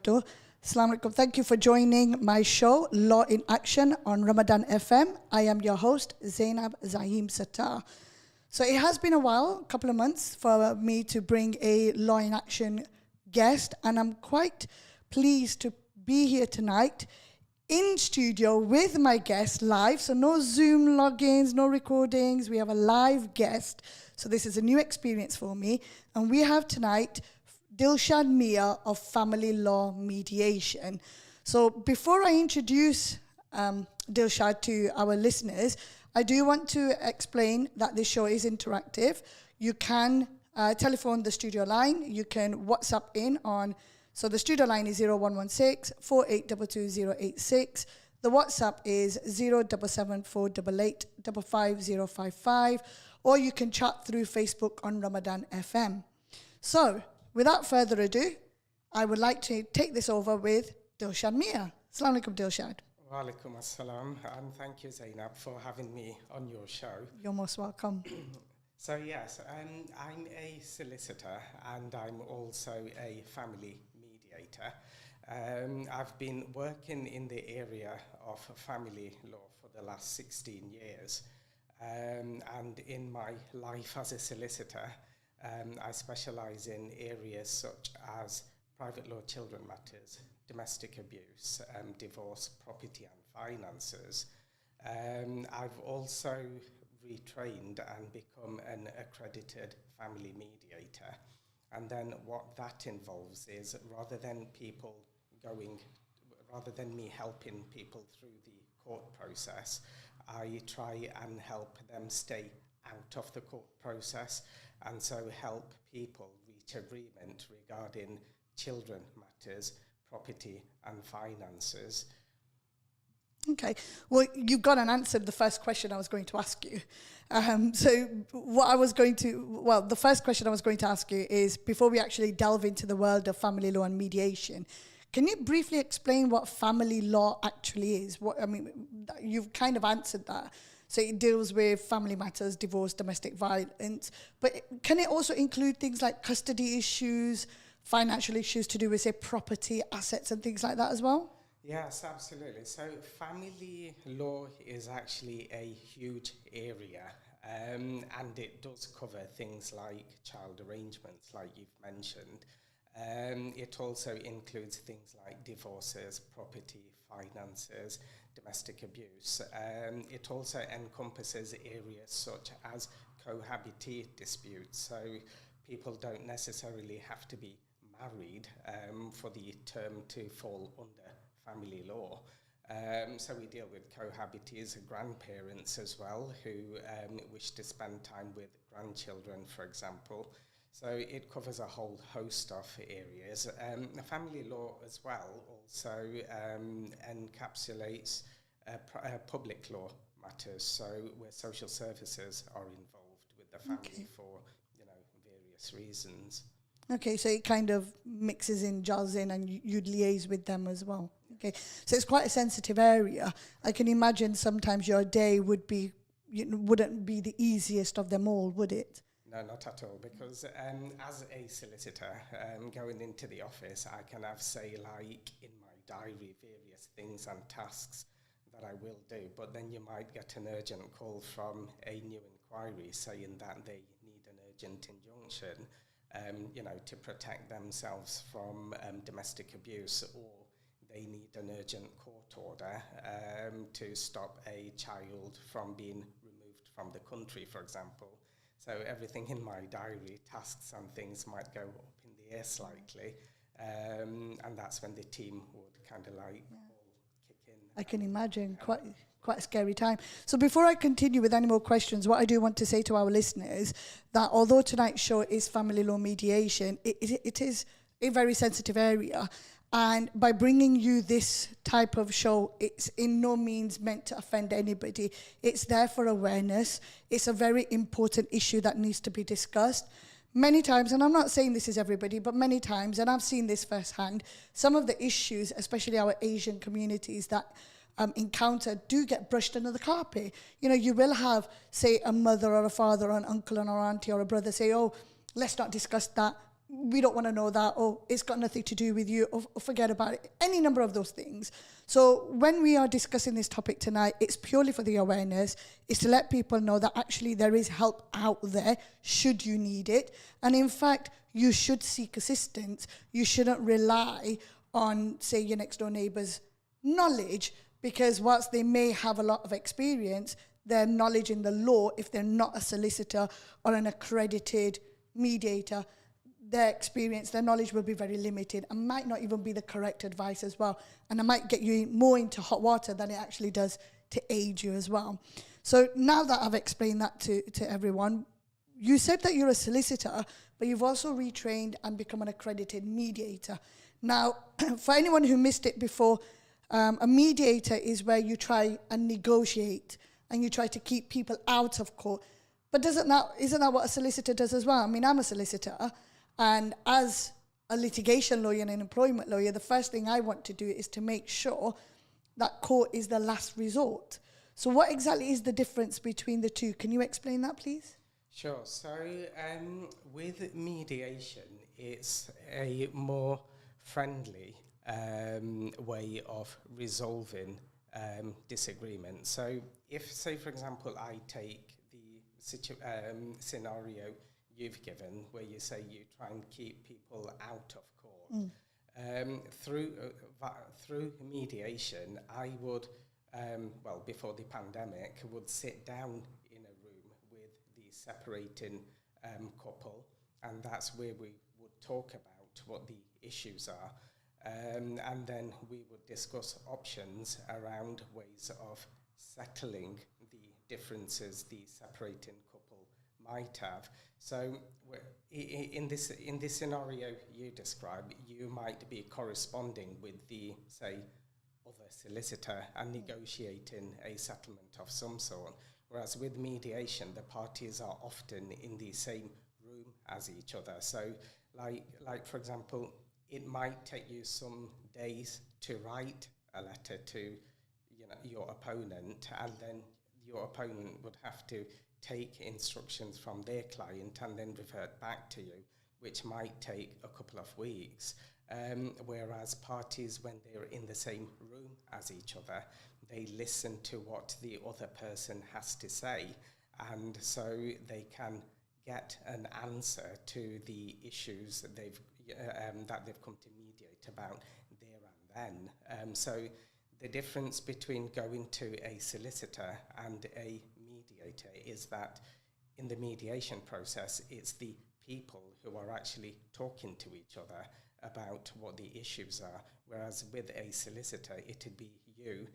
barakatuh. Assalamu alaikum. Thank you for joining my show, Law in Action, on Ramadan FM. I am your host, Zainab Zaeem-Sattar. So it has been a while, a couple of months, for me to bring a Law in Action guest, and I'm quite pleased to be here tonight in studio with my guest live. So no Zoom logins, no recordings. We have a live guest. So this is a new experience for me. And we have tonight Dilshad Miah of Family Law Mediation. So before I introduce Dilshad to our listeners, I do want to explain that this show is interactive. You can telephone the studio line. You can WhatsApp in on, so the studio line is 0116 4822 The WhatsApp is 077488 55055, or you can chat through Facebook on Ramadan FM. So, without further ado, I would like to take this over with Dilshad Miah. Assalamu alaikum, Dilshad. Wa alaikum assalam, and thank you, Zainab, for having me on your show. You're most welcome. So yes, I'm a solicitor and I'm also a family mediator. I've been working in the area of family law for the last 16 years. And in my life as a solicitor, I specialize in areas such as private law children matters, domestic abuse, divorce, property and finances. I've also retrained and become an accredited family mediator. And then what that involves is rather than me helping people through the court process, I try and help them stay out of the court process, and so help people reach agreement regarding children matters, property and finances. Okay, well, you've gone and answered the first question I was going to ask you. The first question I was going to ask you is, before we actually delve into the world of family law and mediation, can you briefly explain what family law actually is? You've kind of answered that. So it deals with family matters, divorce, domestic violence, but can it also include things like custody issues, financial issues to do with, say, property, assets and things like that as well? Yes, absolutely. So family law is actually a huge area, and it does cover things like child arrangements, like you've mentioned. It also includes things like divorces, property, finances, domestic abuse. It also encompasses areas such as cohabitis disputes. So people don't necessarily have to be married for the term to fall under family law. So we deal with cohabitis, grandparents as well, who wish to spend time with grandchildren, for example. So it covers a whole host of areas. Family law as well also encapsulates public law matters, so where social services are involved with the family for various reasons. Okay, so it kind of mixes in, gels in, and you'd liaise with them as well. Okay, so it's quite a sensitive area. I can imagine sometimes your day wouldn't be the easiest of them all, would it? No, not at all, because as a solicitor, going into the office, I can have, say, like in my diary, various things and tasks that I will do, but then you might get an urgent call from a new inquiry saying that they need an urgent injunction, to protect themselves from domestic abuse, or they need an urgent court order to stop a child from being removed from the country, for example. So everything in my diary, tasks and things, might go up in the air slightly, and that's when the team would kind of all kick in. I can imagine, quite a scary time. So before I continue with any more questions, what I do want to say to our listeners, that although tonight's show is family law mediation, it is a very sensitive area. And by bringing you this type of show, it's in no means meant to offend anybody. It's there for awareness. It's a very important issue that needs to be discussed. Many times, and I'm not saying this is everybody, but many times, and I've seen this firsthand, some of the issues, especially our Asian communities that encounter, do get brushed under the carpet. You will have, say, a mother or a father or an uncle or an auntie or a brother say, oh, let's not discuss that. we don't want to know that, or it's got nothing to do with you, or forget about it. Any number of those things. So when we are discussing this topic tonight, it's purely for the awareness. It's to let people know that actually there is help out there should you need it. And in fact, you should seek assistance. You shouldn't rely on, say, your next door neighbour's knowledge, because whilst they may have a lot of experience, their knowledge in the law, if they're not a solicitor or an accredited mediator, their experience, their knowledge will be very limited and might not even be the correct advice as well. And it might get you more into hot water than it actually does to aid you as well. So now that I've explained that to everyone, you said that you're a solicitor, but you've also retrained and become an accredited mediator. Now, for anyone who missed it before, a mediator is where you try and negotiate and you try to keep people out of court. But isn't that what a solicitor does as well? I mean, I'm a solicitor, and as a litigation lawyer and an employment lawyer, the first thing I want to do is to make sure that court is the last resort. So what exactly is the difference between the two? Can you explain that, please? Sure. So with mediation, it's a more friendly way of resolving disagreement. So if, say, for example, I take the scenario you've given, where you say you try and keep people out of court, through mediation, I would, before the pandemic, would sit down in a room with the separating couple, and that's where we would talk about what the issues are. And then we would discuss options around ways of settling the differences the separating couple might have. So in this scenario you describe, you might be corresponding with the, say, other solicitor and negotiating a settlement of some sort. Whereas with mediation, the parties are often in the same room as each other. So like for example, it might take you some days to write a letter to your opponent, and then your opponent would have to take instructions from their client and then revert back to you, which might take a couple of weeks. Whereas parties, when they're in the same room as each other, they listen to what the other person has to say, and so they can get an answer to the issues that they've come to mediate about there and then. So the difference between going to a solicitor and a mediator is that in the mediation process, it's the people who are actually talking to each other about what the issues are, whereas with a solicitor, it'd be you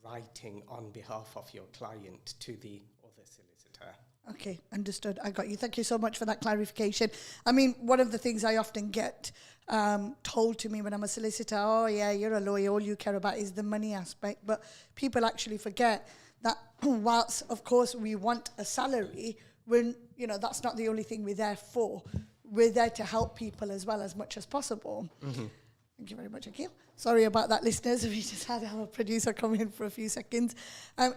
writing on behalf of your client to the other solicitor. Okay, understood. I got you. Thank you so much for that clarification. I mean, one of the things I often get told to me when I'm a solicitor, oh yeah, you're a lawyer, all you care about is the money aspect. But people actually forget that whilst, of course, we want a salary, when that's not the only thing we're there for. We're there to help people as well as much as possible. Mm-hmm. Thank you very much, Akil. Sorry about that, listeners. We just had our producer come in for a few seconds.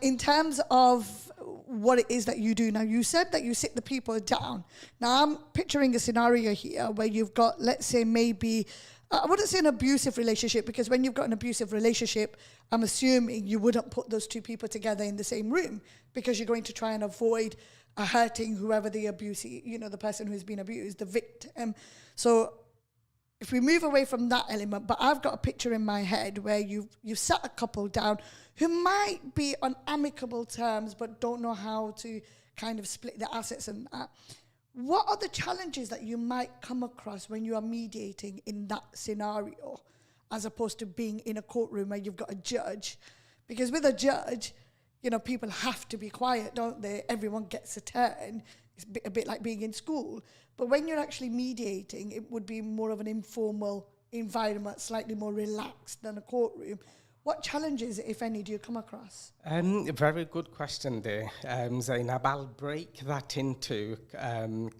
In terms of what it is that you do, now you said that you sit the people down. Now I'm picturing a scenario here where you've got, let's say, maybe, I wouldn't say an abusive relationship, because when you've got an abusive relationship, I'm assuming you wouldn't put those two people together in the same room, because you're going to try and avoid hurting whoever the the person who's been abused, the victim. So if we move away from that element, but I've got a picture in my head where you've sat a couple down who might be on amicable terms but don't know how to kind of split the assets and that. What are the challenges that you might come across when you are mediating in that scenario, as opposed to being in a courtroom where you've got a judge? Because with a judge, people have to be quiet, don't they? Everyone gets a turn. It's a bit like being in school. But when you're actually mediating, it would be more of an informal environment, slightly more relaxed than a courtroom. What challenges, if any, do you come across? Very good question there, Zainab. I'll break that into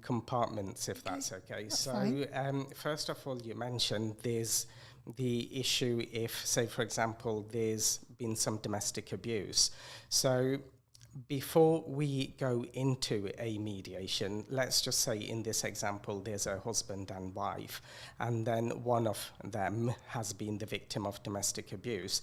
compartments, if that's okay. So first of all, you mentioned there's the issue if, say, for example, there's been some domestic abuse. So before we go into a mediation, let's just say in this example, there's a husband and wife, and then one of them has been the victim of domestic abuse.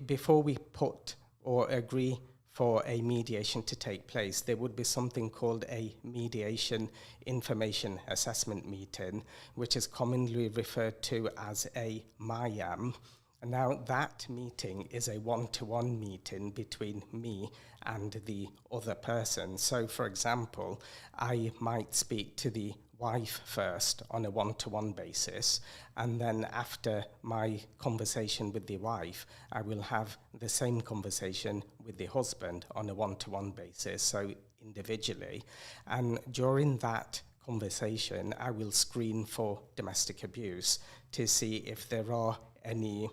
Before we put or agree for a mediation to take place, there would be something called a mediation information assessment meeting, which is commonly referred to as a MIAM. Now, that meeting is a one-to-one meeting between me and the other person. So, for example, I might speak to the wife first on a one-to-one basis, and then after my conversation with the wife, I will have the same conversation with the husband on a one-to-one basis, so individually. And during that conversation, I will screen for domestic abuse to see if there are any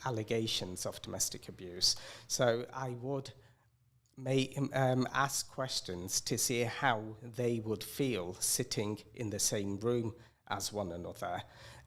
allegations of domestic abuse. So I would ask questions to see how they would feel sitting in the same room as one another.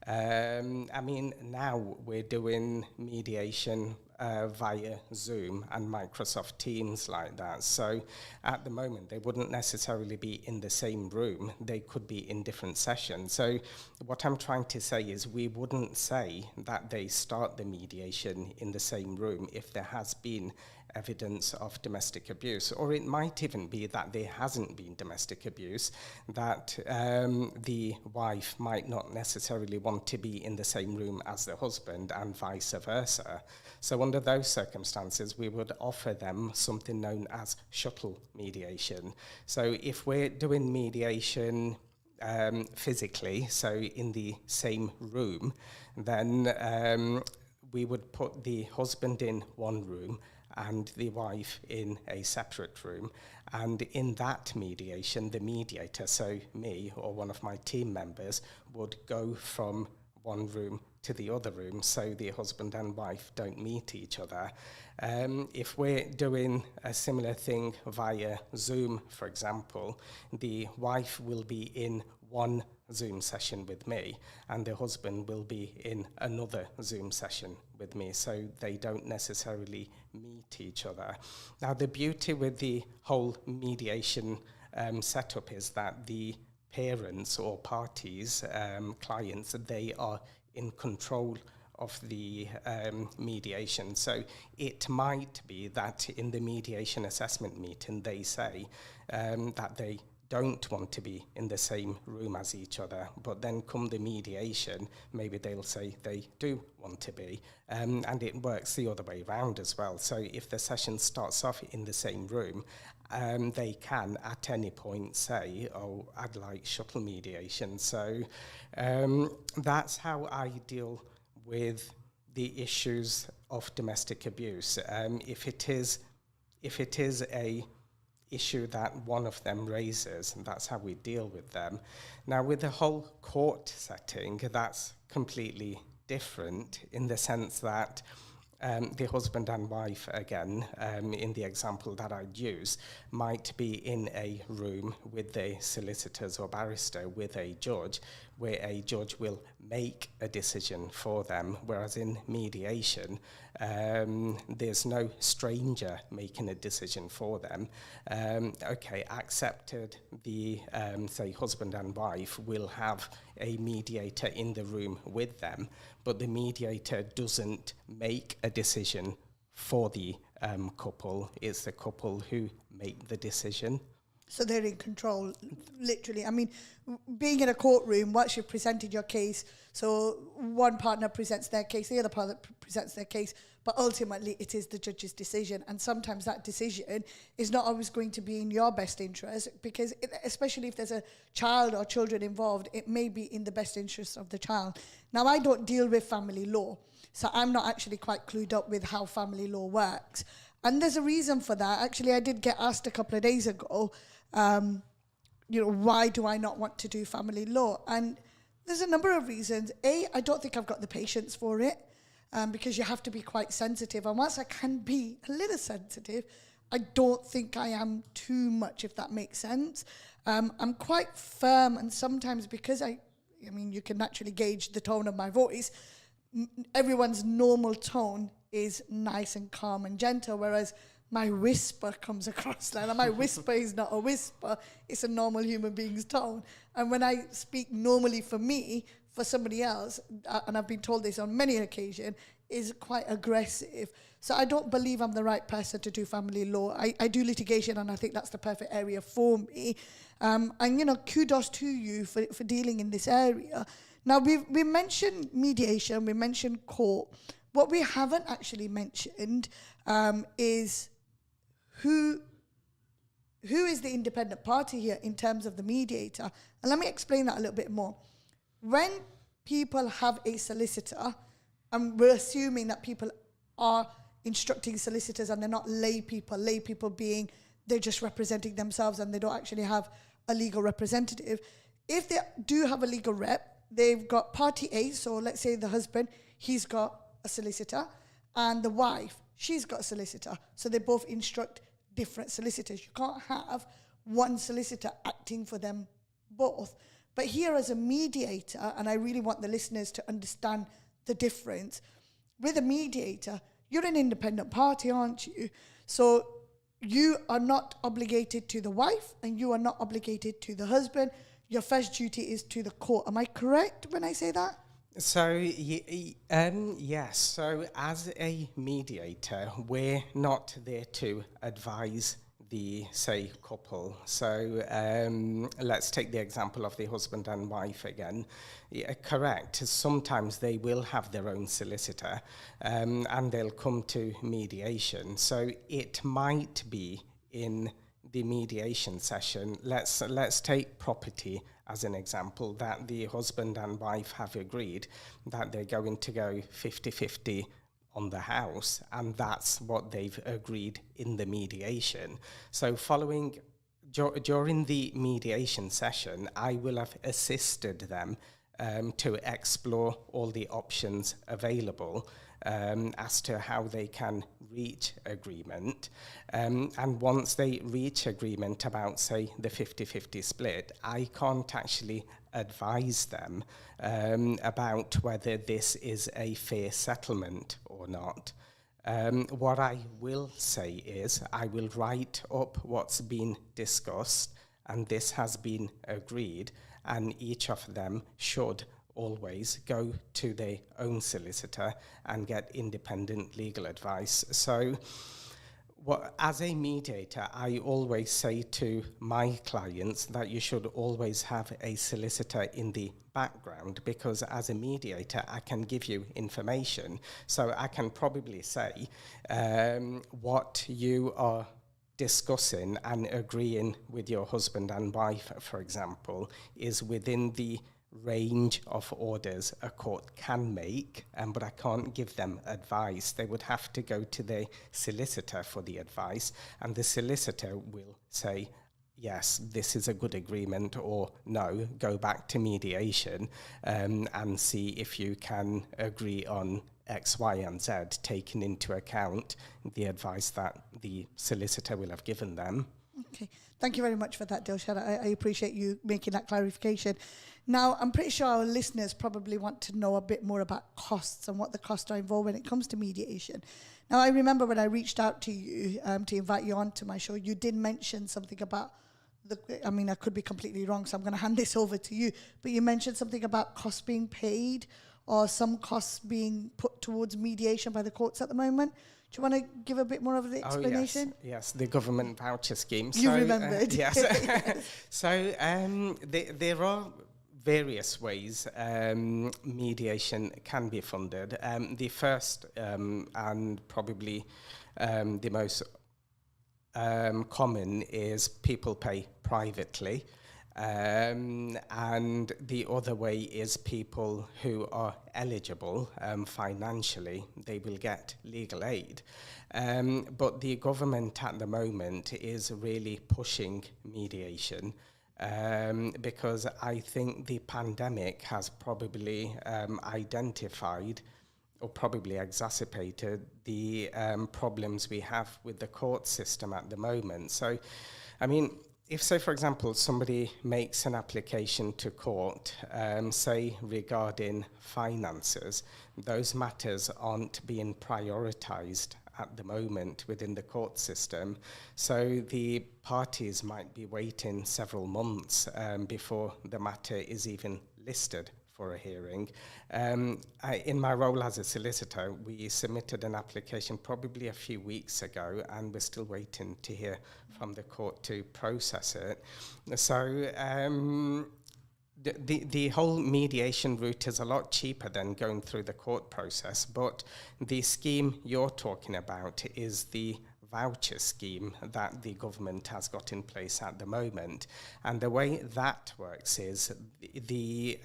I mean, now we're doing mediation via Zoom and Microsoft Teams like that. So at the moment, they wouldn't necessarily be in the same room. They could be in different sessions. So what I'm trying to say is we wouldn't say that they start the mediation in the same room if there has been evidence of domestic abuse, or it might even be that there hasn't been domestic abuse, that the wife might not necessarily want to be in the same room as the husband and vice versa. So under those circumstances, we would offer them something known as shuttle mediation. So if we're doing mediation physically, so in the same room, then we would put the husband in one room and the wife in a separate room. And in that mediation, the mediator, so me or one of my team members, would go from one room to the other room so the husband and wife don't meet each other. If we're doing a similar thing via Zoom, for example, the wife will be in one Zoom session with me and the husband will be in another Zoom session with me, so they don't necessarily meet each other. Now, the beauty with the whole mediation setup is that the parents or parties, clients, they are in control of the mediation. So it might be that in the mediation assessment meeting they say that they don't want to be in the same room as each other, but then come the mediation, maybe they'll say they do want to be, and it works the other way around as well. So if the session starts off in the same room, they can at any point say, oh, I'd like shuttle mediation. So that's how I deal with the issues of domestic abuse. If it is a issue that one of them raises, and that's how we deal with them. Now, with the whole court setting, that's completely different in the sense that the husband and wife, again, in the example that I'd use, might be in a room with the solicitors or barrister with a judge, where a judge will make a decision for them, whereas in mediation, there's no stranger making a decision for them. Accepted, the, say, husband and wife will have a mediator in the room with them, but the mediator doesn't make a decision for the couple. It's the couple who make the decision. So they're in control, literally. I mean, being in a courtroom, once you've presented your case, so one partner presents their case, the other partner presents their case, but ultimately it is the judge's decision. And sometimes that decision is not always going to be in your best interest, because especially if there's a child or children involved, it may be in the best interest of the child. Now, I don't deal with family law, so I'm not actually quite clued up with how family law works. And there's a reason for that. Actually, I did get asked a couple of days ago, why do I not want to do family law? And there's a number of reasons. A, I don't think I've got the patience for it, because you have to be quite sensitive. And whilst I can be a little sensitive, I don't think I am too much, if that makes sense. I'm quite firm, and sometimes because I mean, you can naturally gauge the tone of my voice, everyone's normal tone is nice and calm and gentle, whereas my whisper comes across. Like my whisper is not a whisper, it's a normal human being's tone. And when I speak normally for me, for somebody else, and I've been told this on many occasions, is quite aggressive. So I don't believe I'm the right person to do family law. I do litigation, and I think that's the perfect area for me. And, kudos to you for dealing in this area. Now, we mentioned mediation, we mentioned court. What we haven't actually mentioned is who is the independent party here in terms of the mediator. And let me explain that a little bit more. When people have a solicitor, and we're assuming that people are instructing solicitors and they're not lay people being they're just representing themselves and they don't actually have a legal representative. If they do have a legal rep, they've got party A, so let's say the husband, he's got a solicitor, and the wife, she's got a solicitor. So they both instruct different solicitors. You can't have one solicitor acting for them both. But here as a mediator, and I really want the listeners to understand the difference, with a mediator, you're an independent party, aren't you? So you are not obligated to the wife and you are not obligated to the husband. Your first duty is to the court. Am I correct when I say that? So, yes. So, as a mediator, we're not there to advise the, say, couple. So, let's take the example of the husband and wife again. Yeah, correct. Sometimes they will have their own solicitor, and they'll come to mediation. So, it might be in the mediation session. Let's take property as an example, that the husband and wife have agreed that they're going to go 50-50 on the house, and that's what they've agreed in the mediation. So following, during the mediation session, I will have assisted them to explore all the options available as to how they can reach agreement. And once they reach agreement about, say, the 50-50 split, I can't actually advise them about whether this is a fair settlement or not. What I will say is I will write up what's been discussed, and this has been agreed, and each of them should always go to their own solicitor and get independent legal advice. So as a mediator, I always say to my clients that you should always have a solicitor in the background, because as a mediator, I can give you information. So I can probably say what you are discussing and agreeing with your husband and wife, for example, is within the range of orders a court can make, but I can't give them advice. They would have to go to their solicitor for the advice, and the solicitor will say, yes, this is a good agreement, or no, go back to mediation and see if you can agree on X, Y, and Z, taking into account the advice that the solicitor will have given them. Okay, thank you very much for that, Dilshad. I appreciate you making that clarification. Now, I'm pretty sure our listeners probably want to know a bit more about costs and what the costs are involved when it comes to mediation. Now, I remember when I reached out to you to invite you on to my show, you did mention something about I could be completely wrong, so I'm going to hand this over to you, but you mentioned something about costs being paid or some costs being put towards mediation by the courts at the moment. Do you want to give a bit more of the explanation? Yes, the government voucher scheme. You remembered. Yes. Yes. So there are various ways mediation can be funded. The first and probably the most common is people pay privately. And the other way is people who are eligible financially, they will get legal aid. But the government at the moment is really pushing mediation because I think the pandemic has probably identified or probably exacerbated the problems we have with the court system at the moment. So, I mean, if, say, for example, somebody makes an application to court, say, regarding finances, those matters aren't being prioritised at the moment within the court system. So the parties might be waiting several months before the matter is even listed for a hearing. In my role as a solicitor, we submitted an application probably a few weeks ago, and we're still waiting to hear from the court to process it. So the whole mediation route is a lot cheaper than going through the court process, but the scheme you're talking about is the voucher scheme that the government has got in place at the moment. And the way that works is the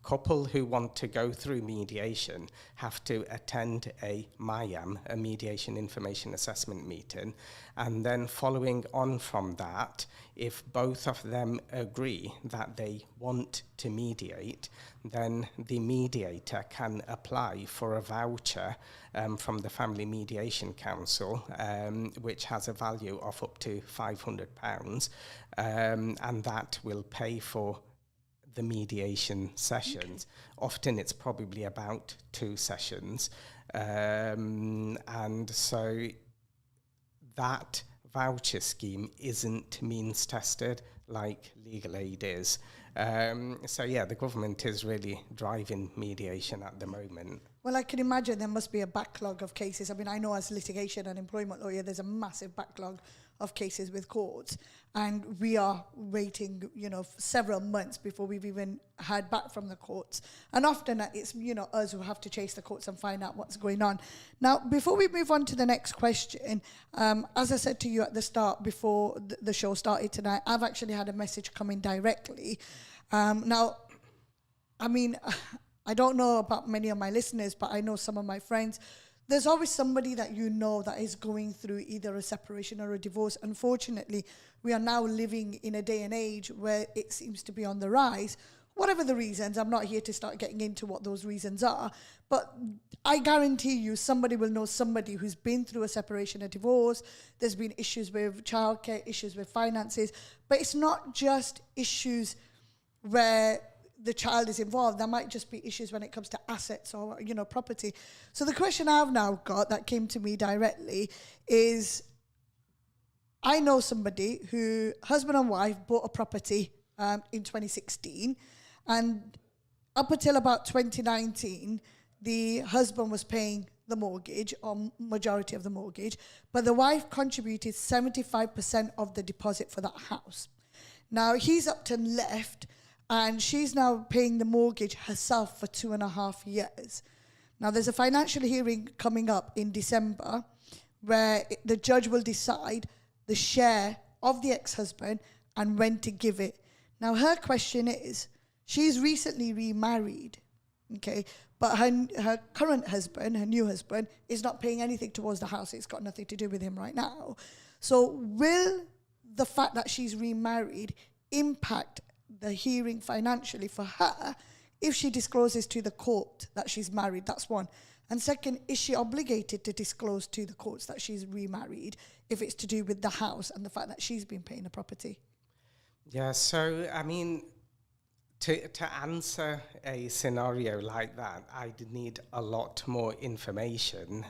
couple who want to go through mediation have to attend a MIAM, a Mediation Information Assessment meeting, and then following on from that, if both of them agree that they want to mediate, then the mediator can apply for a voucher from the Family Mediation Council, which has a value of up to £500, and that will pay for the mediation sessions. Okay. Often it's probably about 2 sessions. And so that voucher scheme isn't means tested like legal aid is. So yeah, the government is really driving mediation at the moment. Well, I can imagine there must be a backlog of cases. I mean, I know as litigation and employment lawyer, there's a massive backlog of cases with courts, and we are waiting, several months before we've even heard back from the courts. And often it's, us who have to chase the courts and find out what's going on. Now, before we move on to the next question, as I said to you at the start, before the show started tonight, I've actually had a message come in directly. Now, I mean, I don't know about many of my listeners, but I know some of my friends. There's always somebody that that is going through either a separation or a divorce. Unfortunately, we are now living in a day and age where it seems to be on the rise. Whatever the reasons, I'm not here to start getting into what those reasons are, but I guarantee you somebody will know somebody who's been through a separation, a divorce. There's been issues with childcare, issues with finances, but it's not just issues where the child is involved. There might just be issues when it comes to assets or, property. So the question I've now got that came to me directly is, I know somebody who, husband and wife, bought a property in 2016, and up until about 2019, the husband was paying the mortgage, or majority of the mortgage, but the wife contributed 75% of the deposit for that house. Now, he's up to left, and she's now paying the mortgage herself for 2.5 years. Now, there's a financial hearing coming up in December where the judge will decide the share of the ex-husband and when to give it. Now, her question is, she's recently remarried, okay, but her current husband, her new husband, is not paying anything towards the house. It's got nothing to do with him right now. So will the fact that she's remarried impact the hearing financially for her if she discloses to the court that she's married? That's one. And second, is she obligated to disclose to the courts that she's remarried if it's to do with the house and the fact that she's been paying the property? Yeah, so I mean, to answer a scenario like that, I'd need a lot more information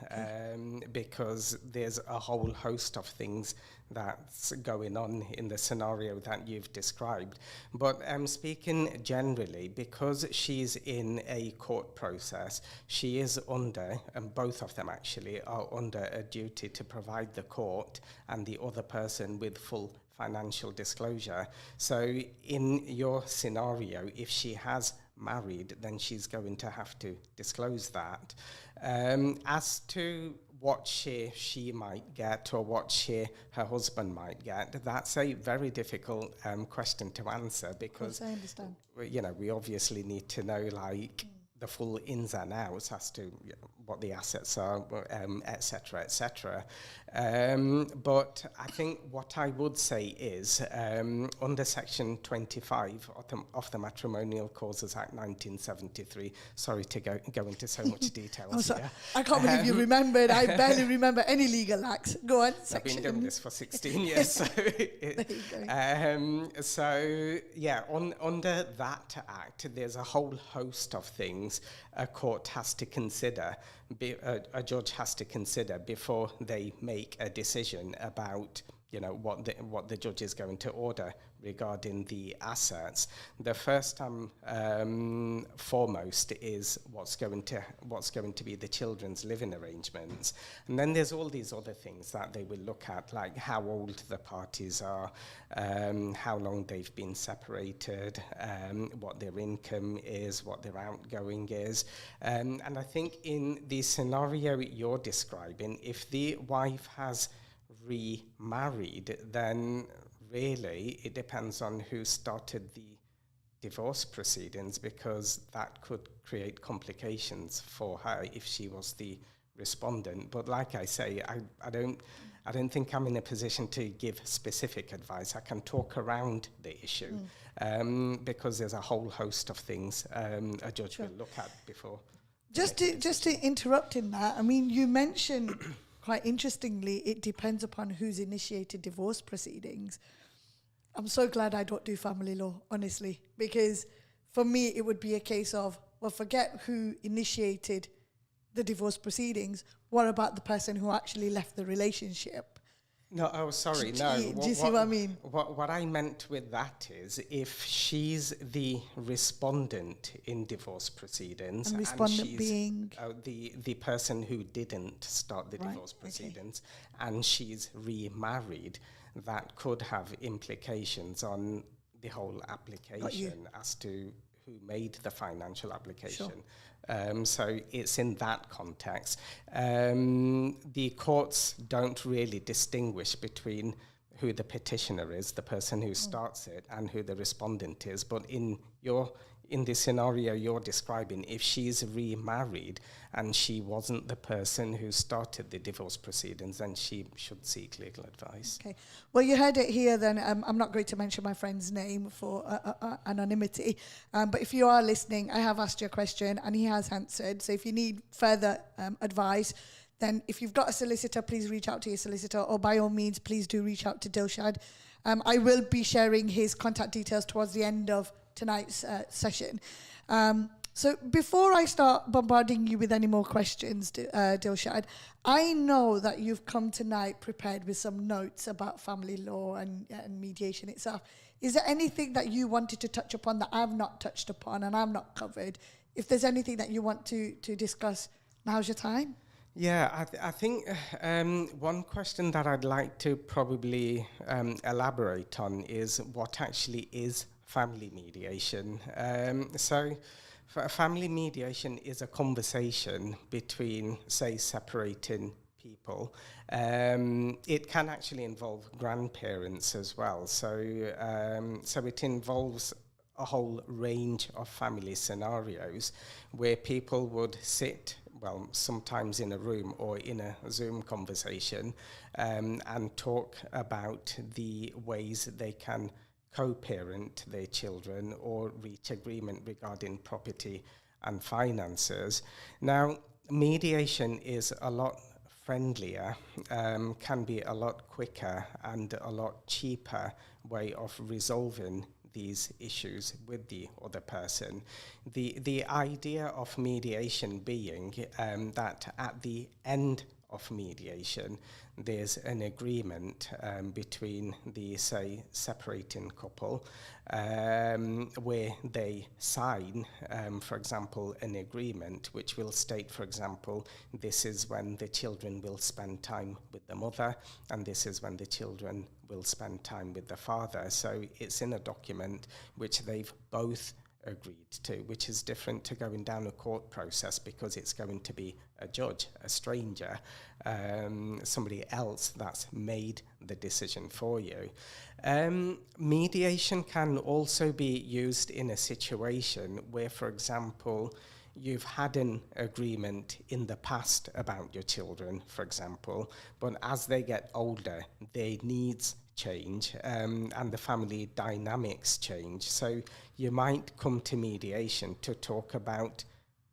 because there's a whole host of things that's going on in the scenario that you've described. But speaking generally, because she's in a court process, she is under, and both of them actually are under a duty to provide the court and the other person with full financial disclosure. So in your scenario, if she has married, then she's going to have to disclose that. As to what share she might get or what share her husband might get, that's a very difficult question to answer because, I understand. We obviously need to know the full ins and outs as to what the assets are, et cetera, et cetera. But I think what I would say is under Section 25 of the Matrimonial Causes Act 1973, sorry to go into so much detail here. I can't believe you remembered. I barely remember any legal acts. Go on. I've been doing this for 16 years. So, so yeah, under that act, there's a whole host of things things a court has to consider, a judge has to consider before they make a decision about what the judge is going to order regarding the assets. The first and foremost is what's going to be the children's living arrangements, and then there's all these other things that they will look at, like how old the parties are, how long they've been separated, what their income is, what their outgoing is, and I think in the scenario you're describing, if the wife has remarried, then really it depends on who started the divorce proceedings, because that could create complications for her if she was the respondent. But like I say, I don't think I'm in a position to give specific advice. I can talk around the issue because there's a whole host of things a judge will look at before. Just to interrupt in that, I mean, you mentioned quite interestingly, it depends upon who's initiated divorce proceedings. I'm so glad I don't do family law, honestly, because for me, it would be a case of, well, forget who initiated the divorce proceedings. What about the person who actually left the relationship? No, oh, sorry, no. Do you see what I mean? What I meant with that is, if she's the respondent in divorce proceedings, and respondent being the person who didn't start the divorce proceedings, and she's remarried, that could have implications on the whole application as to who made the financial application. So it's in that context. The courts don't really distinguish between who the petitioner is, the person who starts it, and who the respondent is. But in the scenario you're describing, if she's remarried and she wasn't the person who started the divorce proceedings, then she should seek legal advice. Okay. Well, you heard it here then. I'm not going to mention my friend's name for anonymity. But if you are listening, I have asked you a question and he has answered. So if you need further advice, then if you've got a solicitor, please reach out to your solicitor, or by all means, please do reach out to Dilshad. I will be sharing his contact details towards the end of tonight's session. So before I start bombarding you with any more questions, Dilshad, I know that you've come tonight prepared with some notes about family law and mediation itself. Is there anything that you wanted to touch upon that I've not touched upon and I've not covered? If there's anything that you want to discuss, now's your time. Yeah, I think one question that I'd like to probably elaborate on is what actually is family mediation. So family mediation is a conversation between, say, separating people. It can actually involve grandparents as well. So it involves a whole range of family scenarios where people would sit, well, sometimes in a room or in a Zoom conversation, and talk about the ways they can co-parent their children or reach agreement regarding property and finances. Now, mediation is a lot friendlier, can be a lot quicker and a lot cheaper way of resolving these issues with the other person. The idea of mediation being that at the end of mediation, there's an agreement between the, say, separating couple where they sign, for example, an agreement which will state, for example, this is when the children will spend time with the mother and this is when the children will spend time with the father. So it's in a document which they've both agreed to, which is different to going down a court process because it's going to be a judge, a stranger, somebody else that's made the decision for you. Mediation can also be used in a situation where, for example, you've had an agreement in the past about your children, for example, but as they get older, their needs change and the family dynamics change. So you might come to mediation to talk about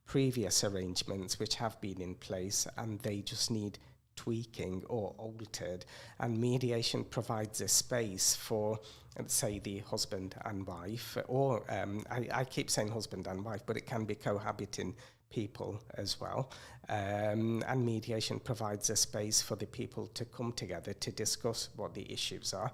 previous arrangements which have been in place and they just need tweaking or altered, and mediation provides a space for, say, the husband and wife, or I keep saying husband and wife, but it can be cohabiting people as well. And mediation provides a space for the people to come together to discuss what the issues are,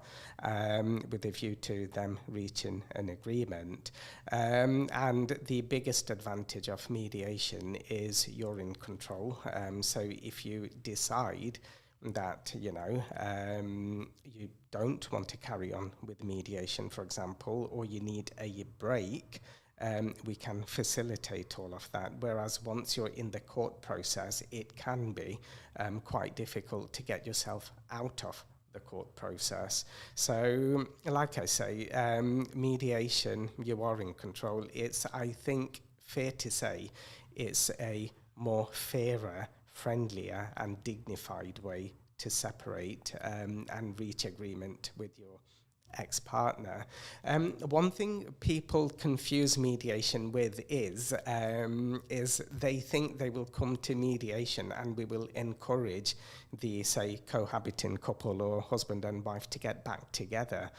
with a view to them reaching an agreement. And the biggest advantage of mediation is you're in control. So if you decide that, you don't want to carry on with mediation, for example, or you need a break, we can facilitate all of that. Whereas once you're in the court process, it can be quite difficult to get yourself out of the court process. So, like I say, mediation, you are in control. It's, I think, fair to say, it's a more fairer, friendlier and dignified way to separate and reach agreement with your ex-partner. One thing people confuse mediation with is they think they will come to mediation and we will encourage the, say, cohabiting couple or husband and wife to get back together.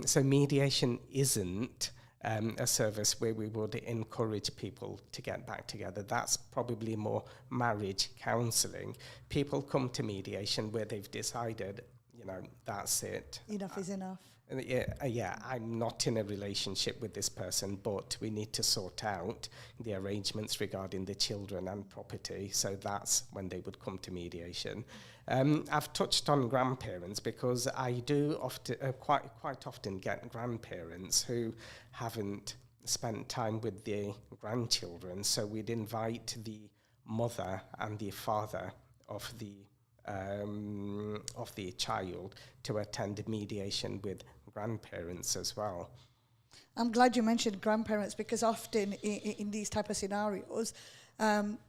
So mediation isn't a service where we would encourage people to get back together. That's probably more marriage counselling. People come to mediation where they've decided, that's it. Enough is enough. Yeah, I'm not in a relationship with this person, but we need to sort out the arrangements regarding the children and property. So that's when they would come to mediation. I've touched on grandparents because I do often, quite often get grandparents who haven't spent time with their grandchildren. So we'd invite the mother and the father of the child to attend mediation with grandparents as well. I'm glad you mentioned grandparents because often in these type of scenarios,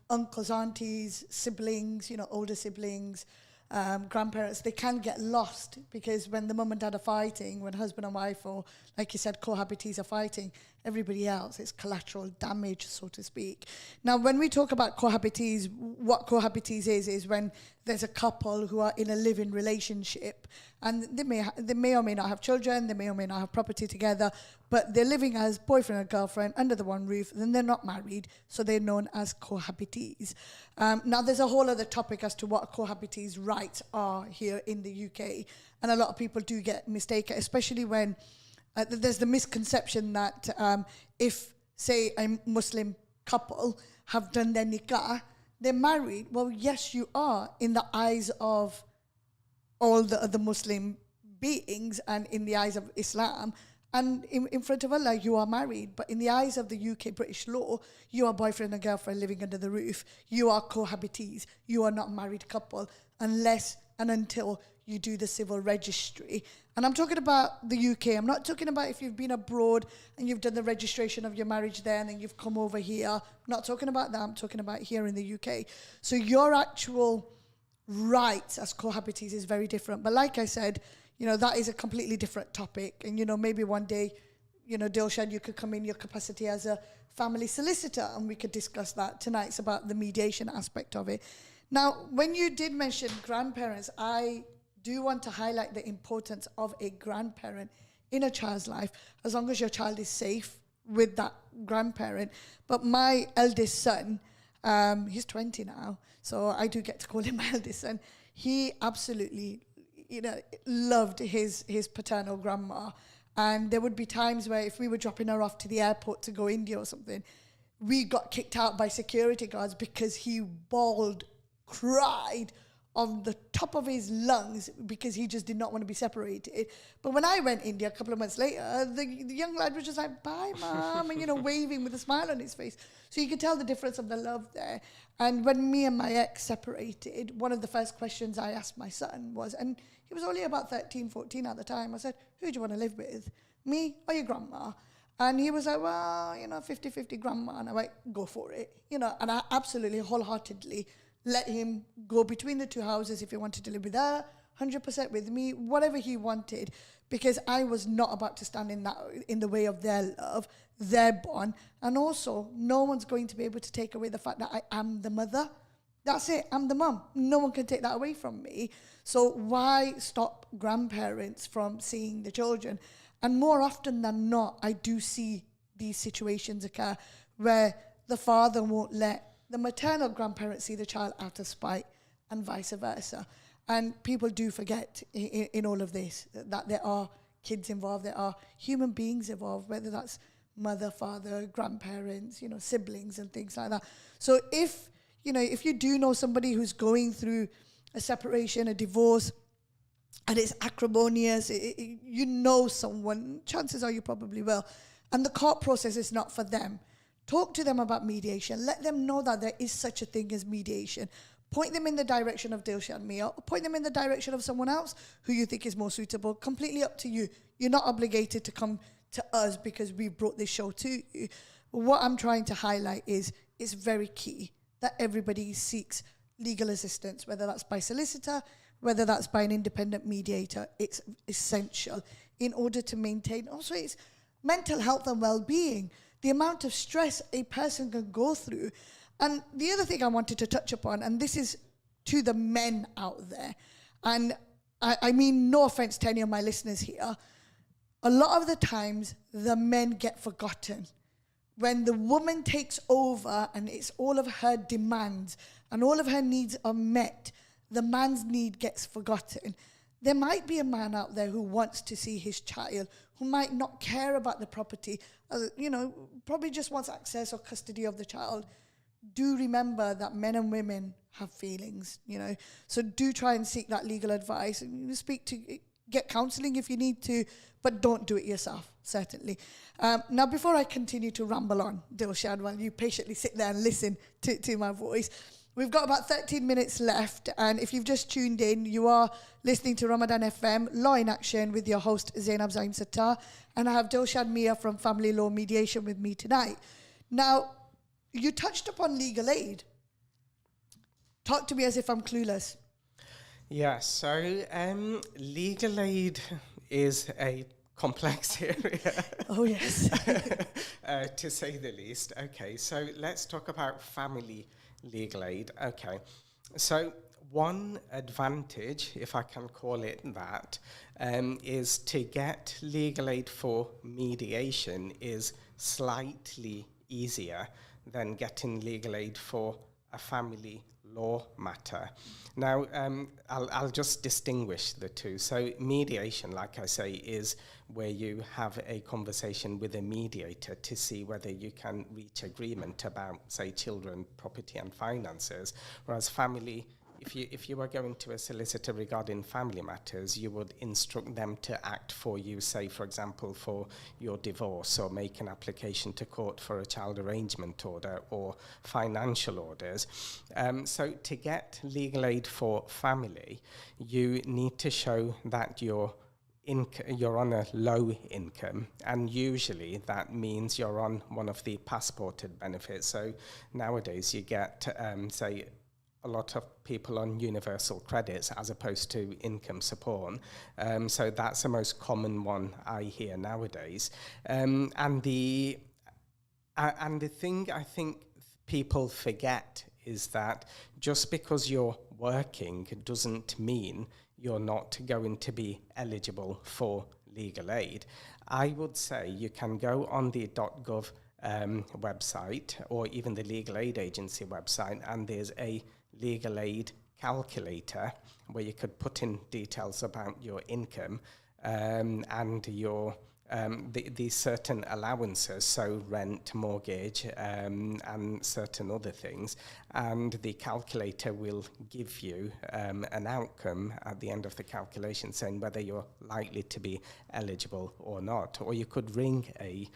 uncles, aunties, siblings, older siblings, grandparents, they can get lost because when the mum and dad are fighting, when husband and wife or, like you said, cohabitees are fighting, everybody else, it's collateral damage, so to speak. Now, when we talk about cohabitees, what cohabitees is when there's a couple who are in a living relationship and they may or may not have children, they may or may not have property together, but they're living as boyfriend and girlfriend under the one roof, then they're not married, so they're known as cohabitees. Now, there's a whole other topic as to what cohabitees' rights are here in the UK, and a lot of people do get mistaken, especially when there's the misconception that if, say, a Muslim couple have done their nikah, they're married. Well, yes, you are in the eyes of all the other Muslim beings and in the eyes of Islam. And in front of Allah, you are married. But in the eyes of the UK British law, you are boyfriend and girlfriend living under the roof. You are cohabitees. You are not married couple unless and until you do the civil registry. And I'm talking about the UK. I'm not talking about if you've been abroad and you've done the registration of your marriage there and then you've come over here. I'm not talking about that. I'm talking about here in the UK. So your actual rights as cohabitees is very different. But like I said, that is a completely different topic. And, maybe one day, Dilshad, you could come in your capacity as a family solicitor and we could discuss that. Tonight's about the mediation aspect of it. Now, when you did mention grandparents, I do want to highlight the importance of a grandparent in a child's life, as long as your child is safe with that grandparent. But my eldest son, he's 20 now, so I do get to call him my eldest son. He absolutely, loved his paternal grandma. And there would be times where if we were dropping her off to the airport to go India or something, we got kicked out by security guards because he bawled, cried on the top of his lungs because he just did not want to be separated. But when I went India a couple of months later, the young lad was just like, bye, Mom, and, waving with a smile on his face. So you could tell the difference of the love there. And when me and my ex separated, one of the first questions I asked my son was, and he was only about 13, 14 at the time, I said, who do you want to live with, me or your grandma? And he was like, well, 50-50 grandma. And I went, go for it. And I absolutely wholeheartedly let him go between the two houses if he wanted to live with her, 100% with me, whatever he wanted, because I was not about to stand in the way of their love, their bond. And also, no one's going to be able to take away the fact that I am the mother. That's it. I'm the mum. No one can take that away from me. So why stop grandparents from seeing the children? And more often than not, I do see these situations occur where the father won't let the maternal grandparent see the child out of spite and vice versa. And people do forget in all of this that there are kids involved, there are human beings involved, whether that's mother, father, grandparents, siblings and things like that. So if you do know somebody who's going through a separation, a divorce, and it's acrimonious, someone, chances are you probably will, and the court process is not for them, talk to them about mediation. Let them know that there is such a thing as mediation. Point them in the direction of Dilshad Miah, or point them in the direction of someone else who you think is more suitable. Completely up to you. You're not obligated to come to us because we brought this show to you. What I'm trying to highlight is it's very key that everybody seeks legal assistance, whether that's by solicitor, whether that's by an independent mediator. It's essential in order to maintain also it's mental health and well-being, the amount of stress a person can go through. And the other thing I wanted to touch upon, and this is to the men out there, and I mean no offense to any of my listeners here, a lot of the times the men get forgotten. When the woman takes over and it's all of her demands and all of her needs are met, the man's need gets forgotten. There might be a man out there who wants to see his child, who might not care about the property, probably just wants access or custody of the child. Do remember that men and women have feelings, So do try and seek that legal advice and get counselling if you need to, but don't do it yourself, certainly. Now, before I continue to ramble on, Dilshad, while you patiently sit there and listen to my voice, we've got about 13 minutes left, and if you've just tuned in, you are listening to Ramadan FM, Law in Action, with your host, Zainab Zaeem-Sattar, and I have Dilshad Miah from Family Law Mediation with me tonight. Now, you touched upon legal aid. Talk to me as if I'm clueless. Yeah, so legal aid is a complex area. Oh, yes. To say the least. Okay, so let's talk about family legal aid. Okay, so one advantage, if I can call it that, is to get legal aid for mediation is slightly easier than getting legal aid for a family law matter. Now, I'll just distinguish the two. So mediation, like I say, is where you have a conversation with a mediator to see whether you can reach agreement about, say, children, property and finances, whereas family, if you were going to a solicitor regarding family matters, you would instruct them to act for you, say, for example, for your divorce, or make an application to court for a child arrangement order or financial orders. So to get legal aid for family, you need to show that you're on a low income, and usually that means you're on one of the passported benefits. So nowadays you get, say, a lot of people on universal credits as opposed to income support. So that's the most common one I hear nowadays. And the thing I think people forget is that just because you're working doesn't mean you're not going to be eligible for legal aid. I would say you can go on the .gov website or even the Legal Aid Agency website, and there's a legal aid calculator where you could put in details about your income and your the certain allowances, so rent, mortgage, and certain other things, and the calculator will give you an outcome at the end of the calculation saying whether you're likely to be eligible or not. Or you could ring a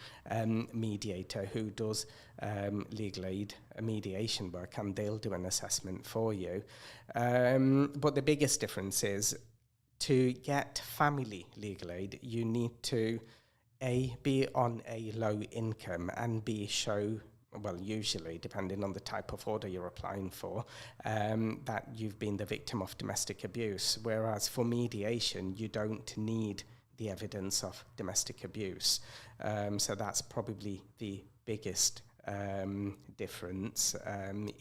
mediator who does legal aid mediation work, and they'll do an assessment for you. But the biggest difference is, to get family legal aid, you need to A, be on a low income, and B, show, well, usually, depending on the type of order you're applying for, that you've been the victim of domestic abuse. Whereas for mediation, you don't need the evidence of domestic abuse. So that's probably the biggest difference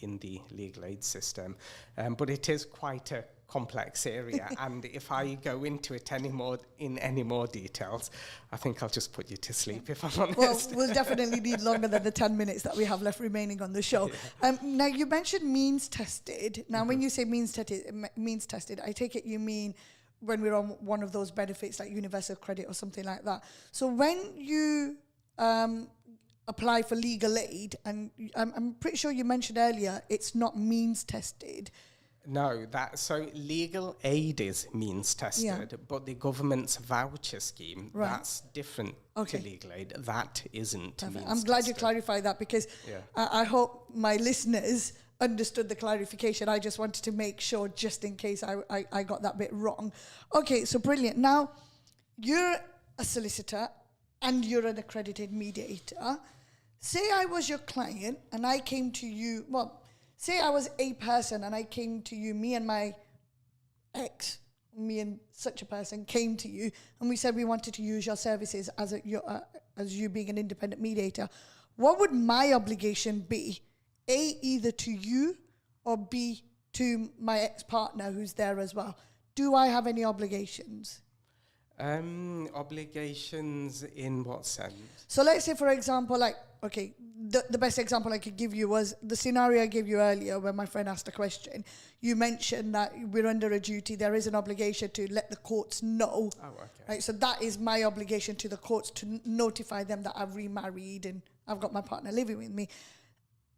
in the legal aid system. But it is quite a complex area, and if I go into it in any more details, I think I'll just put you to sleep, if I'm honest. Well, we'll definitely need longer than the 10 minutes that we have left remaining on the show. Now, you mentioned means tested. Now, when you say means tested, I take it you mean when we're on one of those benefits like universal credit or something like that. So when you apply for legal aid, and I'm pretty sure you mentioned earlier, it's not means tested. No, so legal aid is means tested, but the government's voucher scheme, that's different to legal aid. That isn't means I'm glad tested. you clarified that, because I hope my listeners understood the clarification. I just wanted to make sure, just in case I got that bit wrong. Okay, so brilliant. Now, you're a solicitor and you're an accredited mediator. Say I was your client and I came to you, say I was a person and I came to you, me and my ex, me and such a person came to you, and we said we wanted to use your services as you being an independent mediator. What would my obligation be? A, either to you, or B, to my ex-partner who's there as well. Do I have any obligations? Obligations in what sense? So let's say, for example, the best example I could give you was the scenario I gave you earlier when my friend asked a question. You mentioned that we're under a duty, there is an obligation to let the courts know. Oh, okay. Right, so that is my obligation to the courts, to notify them that I've remarried and I've got my partner living with me.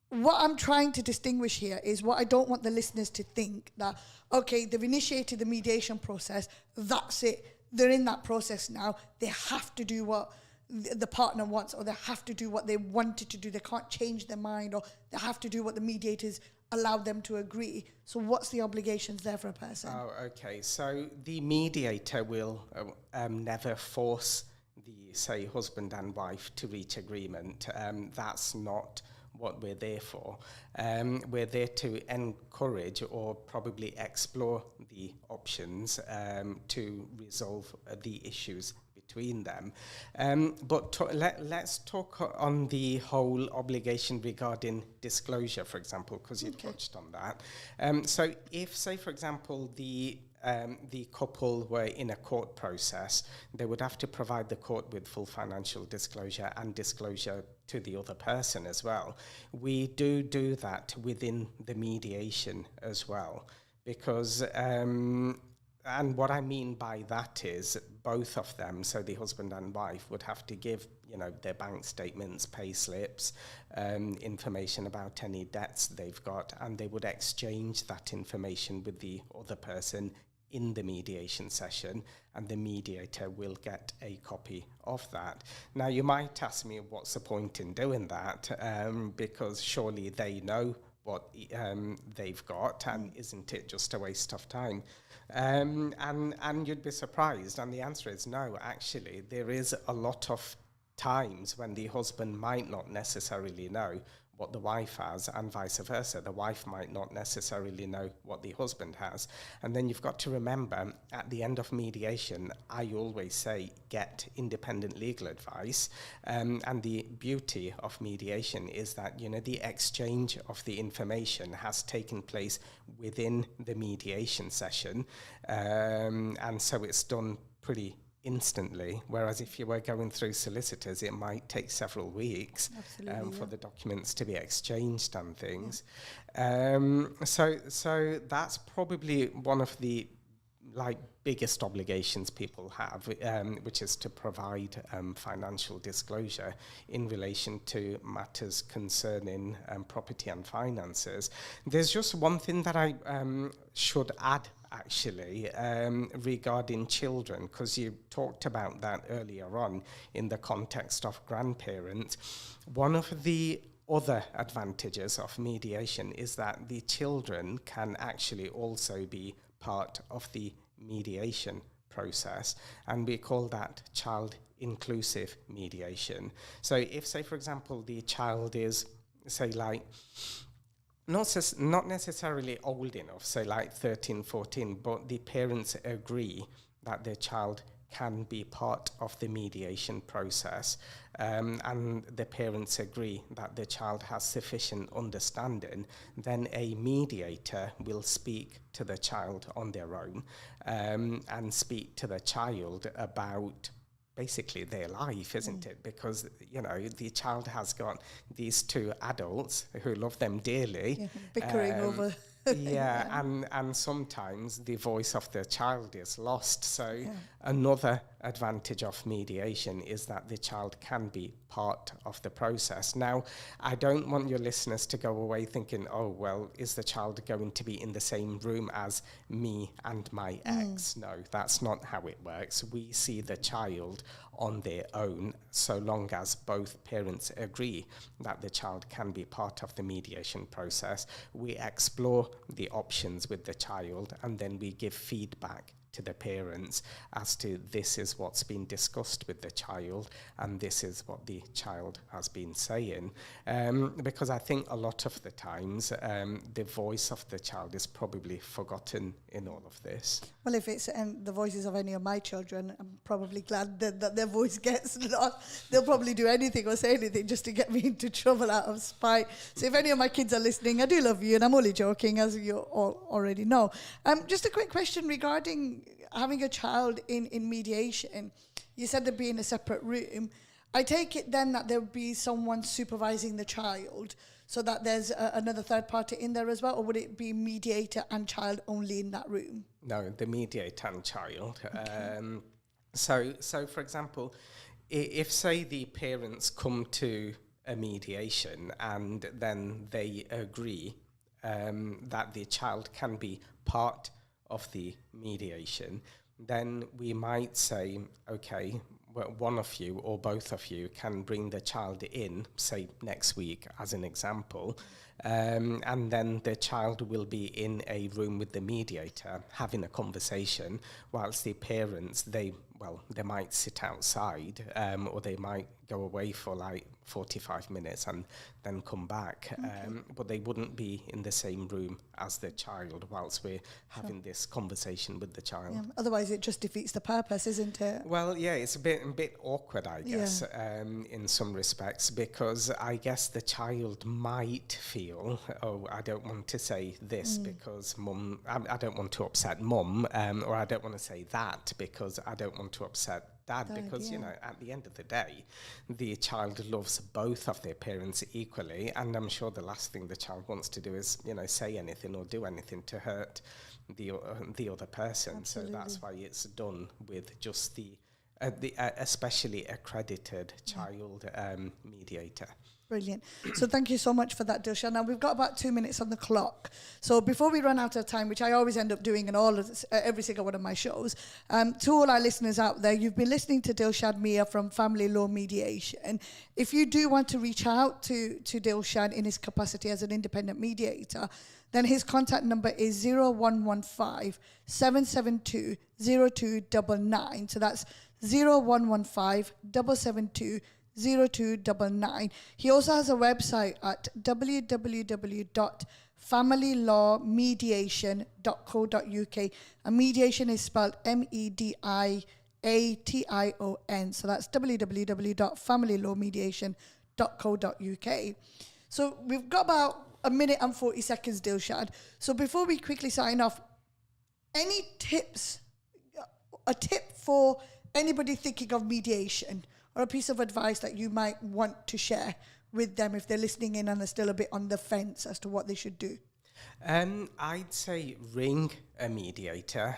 What I'm trying to distinguish here is what I don't want the listeners to think that, okay, they've initiated the mediation process, that's it. They're in that process now. They have to do what the partner wants, or they have to do what they wanted to do. They can't change their mind, or they have to do what the mediators allowed them to agree. So what's the obligations there for a person? Oh, okay. So the mediator will never force the, say, husband and wife to reach agreement. That's not what we're there for. We're there to encourage or probably explore the options to resolve the issues between them. But let's talk on the whole obligation regarding disclosure, for example, because you touched on that. So if, say, for example, the couple were in a court process, they would have to provide the court with full financial disclosure and disclosure to the other person as well. We do that within the mediation as well, because and what I mean by that is both of them, so the husband and wife, would have to give, their bank statements, pay slips, information about any debts they've got, and they would exchange that information with the other person in the mediation session, and the mediator will get a copy of that. Now, you might ask me, what's the point in doing that? Because surely they know what they've got, and isn't it just a waste of time? And you'd be surprised, and the answer is no. Actually, there is a lot of times when the husband might not necessarily know what the wife has, and vice versa. The wife might not necessarily know what the husband has. And then you've got to remember, at the end of mediation, I always say, get independent legal advice. And the beauty of mediation is that, the exchange of the information has taken place within the mediation session. And so it's done pretty instantly, whereas if you were going through solicitors, it might take several weeks for the documents to be exchanged and things. So that's probably one of the biggest obligations people have, which is to provide financial disclosure in relation to matters concerning property and finances. There's just one thing that I should add, actually, regarding children, because you talked about that earlier on in the context of grandparents. One of the other advantages of mediation is that the children can actually also be part of the mediation process, and we call that child inclusive mediation. So if, say, for example, the child is, say, not necessarily old enough, say 13, 14, but the parents agree that their child can be part of the mediation process, and the parents agree that the child has sufficient understanding, then a mediator will speak to the child on their own, and speak to the child about basically their life, isn't it? Because, the child has got these two adults who love them dearly. Bickering over. And sometimes the voice of the child is lost. So another advantage of mediation is that the child can be part of the process. Now, I don't want your listeners to go away thinking, oh, well, is the child going to be in the same room as me and my ex? No, that's not how it works. We see the child on their own, so long as both parents agree that the child can be part of the mediation process. We explore the options with the child, and then we give feedback to the parents as to this is what's been discussed with the child and this is what the child has been saying, because I think a lot of the times the voice of the child is probably forgotten in all of this. Well, if it's the voices of any of my children, I'm probably glad that their voice gets lost. They'll probably do anything or say anything just to get me into trouble out of spite. So if any of my kids are listening, I do love you, and I'm only joking, as you all already know. Just a quick question regarding having a child in mediation. You said they'd be in a separate room. I take it then that there would be someone supervising the child, so that there's another third party in there as well, or would it be mediator and child only in that room? No, the mediator and child. Okay. So for example, if say the parents come to a mediation and then they agree that the child can be part of the mediation, then we might say, okay, well, one of you or both of you can bring the child in, say next week as an example, and then the child will be in a room with the mediator having a conversation, whilst the parents, they might sit outside, or they might go away for like 45 minutes and then come back, but they wouldn't be in the same room as the child whilst we're having this conversation with the child. Yeah, otherwise it just defeats the purpose, isn't it? Well, yeah, it's a bit awkward, I guess, in some respects, because I guess the child might feel, oh, I don't want to say this because mum, I don't want to upset mum, or I don't want to say that because I don't want to upset dad, because, at the end of the day, the child loves both of their parents equally, and I'm sure the last thing the child wants to do is, say anything or do anything to hurt the other person. Absolutely. So that's why it's done with just the especially accredited child mediator. Brilliant. So thank you so much for that, Dilshad. Now, we've got about 2 minutes on the clock. So before we run out of time, which I always end up doing in every single one of my shows, to all our listeners out there, you've been listening to Dilshad Miah from Family Law Mediation. If you do want to reach out to Dilshad in his capacity as an independent mediator, then his contact number is 0115 772 0299. So that's 0115 772 0299. He also has a website at www.familylawmediation.co.uk, and mediation is spelled MEDIATION. So that's www.familylawmediation.co.uk. So we've got about a minute and 40 seconds, Dilshad. So before we quickly sign off, any tips, a tip for anybody thinking of mediation, or a piece of advice that you might want to share with them if they're listening in and they're still a bit on the fence as to what they should do? I'd say ring a mediator.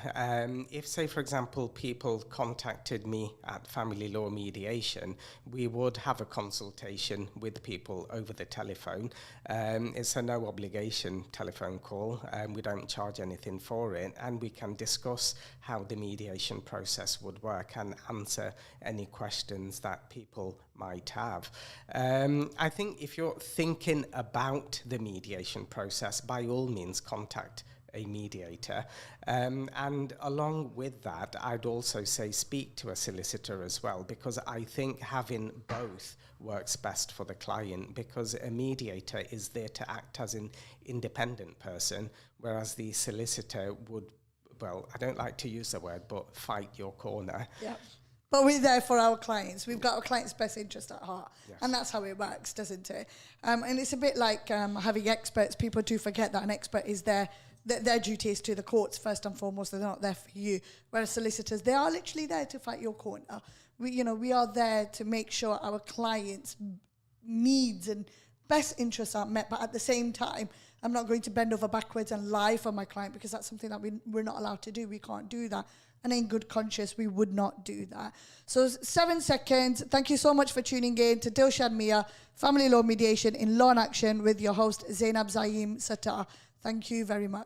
If, say, for example, people contacted me at Family Law Mediation, we would have a consultation with people over the telephone. It's a no obligation telephone call. We don't charge anything for it, and we can discuss how the mediation process would work and answer any questions that people might have. I think if you're thinking about the mediation process, by all means contact a mediator, and along with that, I'd also say speak to a solicitor as well, because I think having both works best for the client, because a mediator is there to act as an independent person, whereas the solicitor would well, I don't like to use the word, but fight your corner. Yeah. But we're there for our clients. We've got our clients' best interest at heart. Yes. And that's how it works, doesn't it? And it's a bit like having experts. People do forget that an expert is there. Their duty is to the courts, first and foremost. They're not there for you. Whereas solicitors, they are literally there to fight your corner. We are there to make sure our clients' needs and best interests are met. But at the same time, I'm not going to bend over backwards and lie for my client, because that's something that we're not allowed to do. We can't do that. And in good conscience, we would not do that. So 7 seconds. Thank you so much for tuning in to Dilshad Miah, Family Law Mediation in Law and Action with your host, Zainab Zaeem-Sattar. Thank you very much.